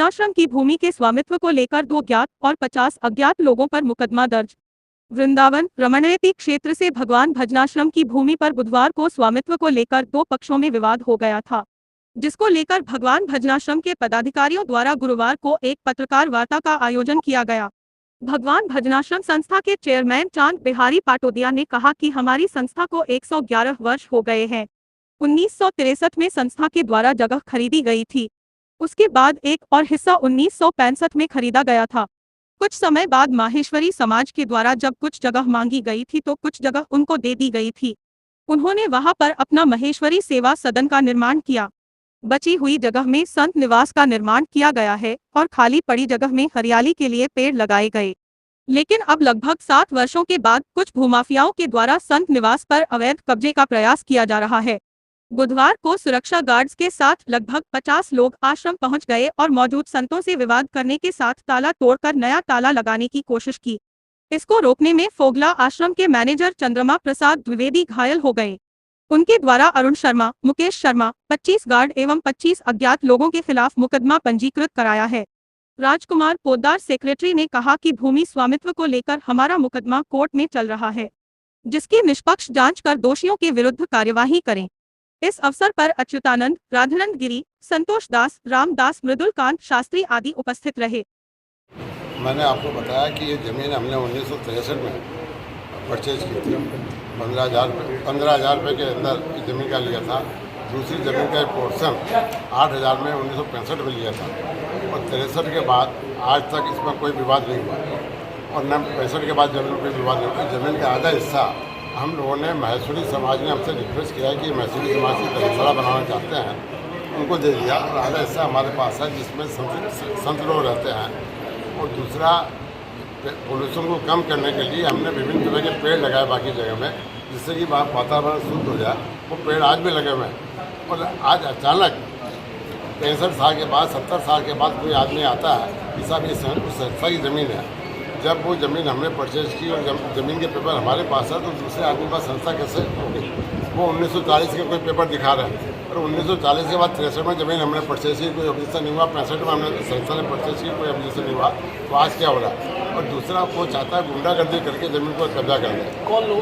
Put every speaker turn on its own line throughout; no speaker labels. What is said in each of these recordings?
भजनाश्रम की भूमि के स्वामित्व को लेकर 2 ज्ञात और 50 अज्ञात लोगों पर मुकदमा दर्ज। वृंदावन रमणयती क्षेत्र से भगवान भजनाश्रम की भूमि पर बुधवार को स्वामित्व को लेकर 2 पक्षों में विवाद हो गया था, जिसको लेकर भगवान भजनाश्रम के पदाधिकारियों द्वारा गुरुवार को एक पत्रकार वार्ता का आयोजन किया गया। भगवान भजनाश्रम संस्था के चेयरमैन चांद बिहारी पाटोदिया ने कहा कि हमारी संस्था को 111 वर्ष हो गए हैं। 1963 में संस्था के द्वारा जगह खरीदी गई थी। उसके बाद एक और हिस्सा 1965 में खरीदा गया था। कुछ समय बाद माहेश्वरी समाज के द्वारा जब कुछ जगह मांगी गई थी तो कुछ जगह उनको दे दी गई थी। उन्होंने वहां पर अपना महेश्वरी सेवा सदन का निर्माण किया। बची हुई जगह में संत निवास का निर्माण किया गया है और खाली पड़ी जगह में हरियाली के लिए पेड़ लगाए गए। लेकिन अब लगभग 7 वर्षों के बाद कुछ भूमाफियाओं के द्वारा संत निवास पर अवैध कब्जे का प्रयास किया जा रहा है। बुधवार को सुरक्षा गार्ड्स के साथ लगभग 50 लोग आश्रम पहुंच गए और मौजूद संतों से विवाद करने के साथ ताला तोड़कर नया ताला लगाने की कोशिश की। इसको रोकने में फोगला आश्रम के मैनेजर चंद्रमा प्रसाद द्विवेदी घायल हो गए। उनके द्वारा अरुण शर्मा, मुकेश शर्मा, 25 गार्ड एवं 25 अज्ञात लोगों के खिलाफ मुकदमा पंजीकृत कराया है। राजकुमार पोद्दार सेक्रेटरी ने कहा कि भूमि स्वामित्व को लेकर हमारा मुकदमा कोर्ट में चल रहा है, जिसकी निष्पक्ष जांच कर दोषियों के विरुद्ध कार्यवाही करें। इस अवसर पर अच्युतानंद, राधानंद गिरी, संतोष दास, रामदास, मृदुलकांत शास्त्री आदि उपस्थित रहे।
मैंने आपको बताया कि ये ज़मीन हमने 1963 में परचेज की थी। 15,000 रुपये के अंदर इस ज़मीन का लिया था। दूसरी ज़मीन का एक पोर्शन 8,000 में 1965 में लिया था और 63 के बाद आज तक इसमें कोई विवाद नहीं हुआ और न 65 के बाद ज़मीन कोई विवाद नहीं हुआ। ज़मीन का आधा हिस्सा हम लोगों ने महेश्वरी समाज ने हमसे रिक्वेस्ट किया है कि महेश्वरी समाज की धर्मशाला बनाना चाहते हैं, उनको दे दिया और आधा हिस्सा हमारे पास है जिसमें संत लोग रहते हैं। और दूसरा, पोल्यूशन को कम करने के लिए हमने विभिन्न तरह के पेड़ लगाए बाकी जगह में, जिससे कि वातावरण शुद्ध हो जाए। वो पेड़ आज भी लगे हुए हैं और आज अचानक 65 साल के बाद 70 साल के बाद कोई आदमी आता है कि साहब ये संस्था की ज़मीन है। जब वो ज़मीन हमने परचेज की और ज़मीन के पेपर हमारे पास है तो दूसरे आदमी के पास संस्था कैसे होगी? वो 1940 के कोई पेपर दिखा रहे हैं और 1940 के बाद 63 में ज़मीन हमने परचेज की, कोई ऑब्जेक्शन नहीं हुआ। 65 में हमने संस्था ने परचेज की, कोई ऑब्जेक्शन नहीं हुआ। तो आज क्या हो रहा है? और दूसरा, वो चाहता है गुंडागर्दी करके ज़मीन को कब्जा कर ले।
कौन लोग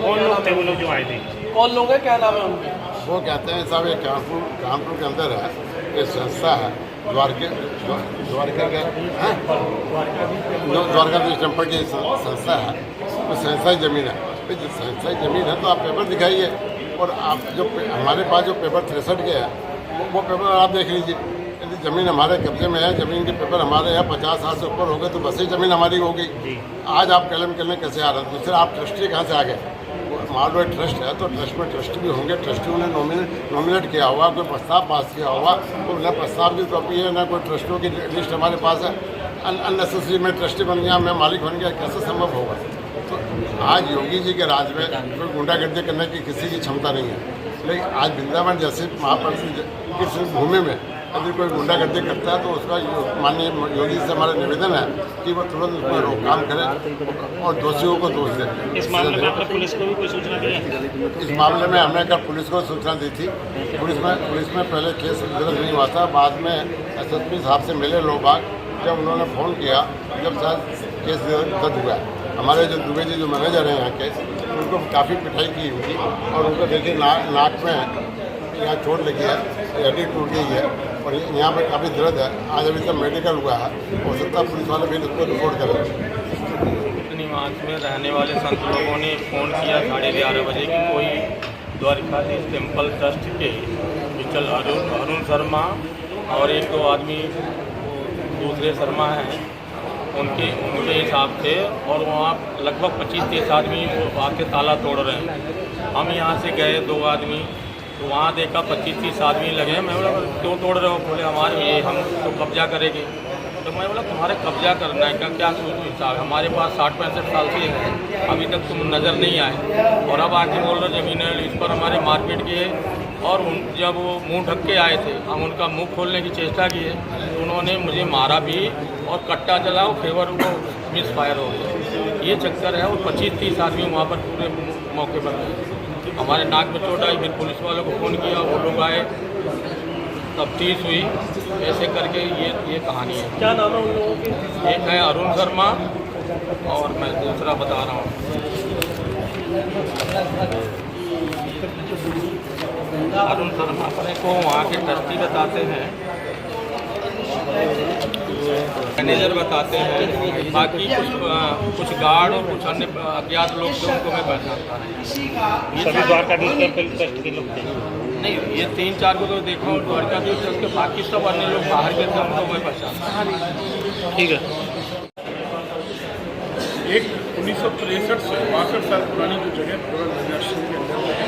थे वो लोग जो आए थे? कौन लोग हैं, क्या नाम है उनके?
वो कहते हैं साहब ये कानपुर के अंदर है, ये संस्था है द्वारकाधीश टेम्पल की संस्था है। तो संस्था की ज़मीन है। जो संस्था की ज़मीन है तो आप पेपर दिखाइए और आप जो हमारे पास जो पेपर 63 के है वो पेपर आप देख लीजिए। यदि ज़मीन हमारे कब्जे में है, ज़मीन के पेपर हमारे यहाँ 50 साल से ऊपर हो गए तो बस ही ज़मीन हमारी होगी। आज आप क्लेम करने कैसे आ रहे हैं? दूसरा, आप ट्रस्टी कहाँ से आ गए? मान लो ट्रस्ट है तो ट्रस्ट में ट्रस्टी भी होंगे। ट्रस्टियों ने नॉमिनेट किया होगा, कोई प्रस्ताव पास किया होगा। तो न प्रस्ताव की कॉपी है, न कोई ट्रस्टियों की लिस्ट हमारे पास है। अननेसेसरी में ट्रस्टी बन गया, मैं मालिक बन गया, कैसे संभव होगा? तो आज योगी जी के राज में कोई गुंडागर्दी करने की किसी की क्षमता नहीं है। लेकिन आज वृंदावन जैसे महाप्रसिद्ध भूमि में यदि कोई गुंडागर्दी करता है तो उसका माननीय योगी से हमारा निवेदन है कि वो तुरंत उस पर रोकथाम करे और दोषियों को दोष दे।
इस मामले में आपने पुलिस को भी कोई सूचना दी है?
इस मामले में हमने कल पुलिस को सूचना दी थी। पुलिस में पहले केस दर्ज नहीं हुआ था। बाद में SSP साहब से मिले लोग बाग, जब उन्होंने फ़ोन किया, जब शायद केस दर्ज हुआ। हमारे जो दुबे जी जो मैनेजर हैं यहाँ के, उनको काफ़ी पिटाई की हुई और उनको देखिए नाक में यहाँ चोट लगी है, हड्डी टूट गई है और यहाँ पर काफ़ी दर्द है। आज अभी तक मेडिकल हुआ है, हो सकता है पुलिस वाले भी उसको रिपोर्ट करें।
निवास में रहने वाले संत लोगों ने फ़ोन किया 11:30 बजे कि कोई द्वारकाधीश टेम्पल ट्रस्ट के मिचल अरुण शर्मा और 1-2 आदमी दूसरे शर्मा हैं, उनके हिसाब से, और वहाँ लगभग 25-30 आदमी आके ताला तोड़ रहे हैं। हम यहाँ से गए 2 आदमी, तो वहाँ देखा 25-30 आदमी लगे हैं। मैं बोला क्यों तोड़ रहे हो? बोले हमारे ये हम तो कब्जा करेंगे। तो मैं बोला तुम्हारे कब्जा करना है क्या हिसाब? हमारे पास 60-65 साल से है, अभी तक तुम नज़र नहीं आए और अब आके बोल रहे ज़मीन है। इस पर हमारे मारपीट किए और जब वो मुंह ढक के आए थे, हम उनका मुंह खोलने की चेष्टा की है तो उन्होंने मुझे मारा भी और कट्टा चला और फेवर वो मिस फायर हो गया। ये चक्कर है। और 25-30 आदमी वहाँ पर पूरे मौके पर गए। हमारे नाक में चोट आई, फिर पुलिस वालों को फ़ोन किया, वो लोग आए, तफ्तीश हुई, ऐसे करके ये कहानी है।
क्या नाम है उन लोगों के?
एक है अरुण शर्मा और मैं दूसरा बता रहा हूँ, अरुण शर्मा को वहाँ के ट्रस्टी बताते हैं, मैनेजर बताते हैं, बाकी कुछ गार्ड और कुछ अन्य अज्ञात लोग थे, उनको मैं पहचानता नहीं।
सभी द्वारकाधीश टेम्पल ट्रस्ट के लोग थे?
नहीं, ये 3-4 को तो देखा हूँ द्वारकाधीश ट्रस्ट के, बाकी सब अन्य लोग बाहर के थे, उनको मैं पहचानता नहीं।
ठीक है।
एक 1963 से 62 साल पुरानी जो जगह भगवान भजनाश्रम के अंदर है,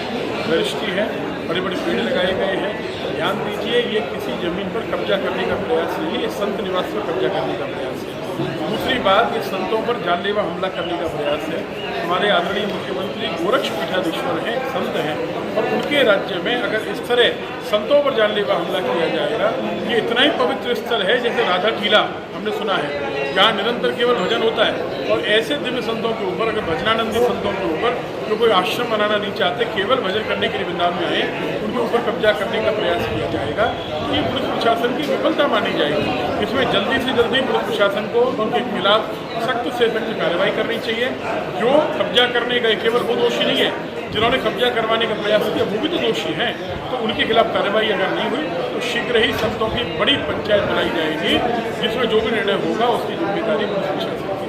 रजिस्ट्री है, बड़े बड़े पेड़ लगाए गए हैं। ध्यान दीजिए, ये किसी जमीन पर कब्जा करने का प्रयास नहीं, ये संत निवास पर कब्जा करने का प्रयास है। दूसरी बात, ये संतों पर जानलेवा हमला करने का प्रयास है। हमारे आदरणीय मुख्यमंत्री गोरक्ष पीठाधीश्वर हैं, संत हैं, और उनके राज्य में अगर इस तरह संतों पर जानलेवा हमला किया जाएगा, ये इतना ही पवित्र स्थल है जैसे राधा टीला हमने सुना है, जहाँ निरंतर केवल भजन होता है। और ऐसे दिव्य संतों के ऊपर, अगर भजनानंदी संतों के ऊपर जो कोई आश्रम बनाना नहीं चाहते, केवल भजन करने के लिए वृंदावन में आए, उनके ऊपर कब्जा करने का प्रयास किया जाएगा, तो ये पुलिस प्रशासन की विफलता मानी जाएगी। इसमें जल्दी से जल्दी पुलिस प्रशासन को उनके खिलाफ सख्त से सख्त कार्रवाई करनी चाहिए। जो कब्जा करने गए केवल वो दोषी नहीं है, जिन्होंने कब्जा करवाने का प्रयास किया वो भी तो दोषी हैं। तो उनके खिलाफ कार्रवाई अगर नहीं हुई तो शीघ्र ही संतों की बड़ी पंचायत बुलाई जाएगी, जिसमें जो भी निर्णय होगा उसकी जिम्मेदारी पुलिस प्रशासन